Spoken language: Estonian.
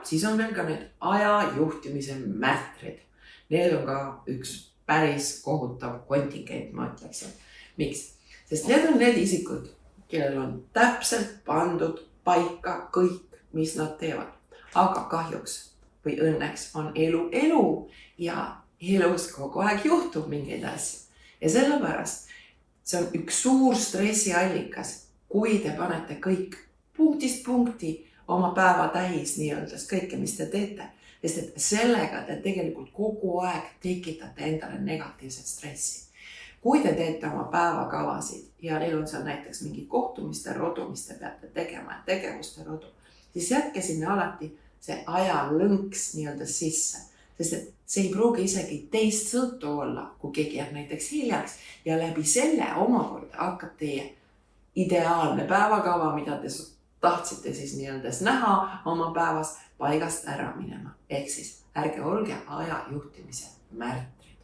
siis on veel ka need aja juhtimise märtrid. Need on ka üks päris kohutav kontingent, ma ütleksin. Miks? Sest need on need isikud, kellel on täpselt pandud paika kõik, mis nad teevad. Aga kahjuks või õnneks on elu ja elus kogu aeg juhtub mingeid asju. Ja sellepärast see on üks suur stressiallikas, kui te panete kõik punktist punkti oma päeva täis nii-öeldes kõike, mis te teete. Sest et sellega te tegelikult kogu aeg tekitate endale negatiivset stressi. Kui te teete oma päevakavasid ja neil on seal näiteks mingid kohtumiste rodu, mis te peate tegema ja tegevuste rodu, siis jätke sinna alati see ajalõnks nii-öelda sisse. Sest et see ei pruugi isegi teist sõltu olla, kui keegi jääb näiteks hiljaks ja läbi selle omakorda hakkab teie ideaalne päevakava, mida te tahtsite siis nii-öeldes näha oma päevas paigast ära minema. Ehk siis ärge olge aja juhtimise märtrid.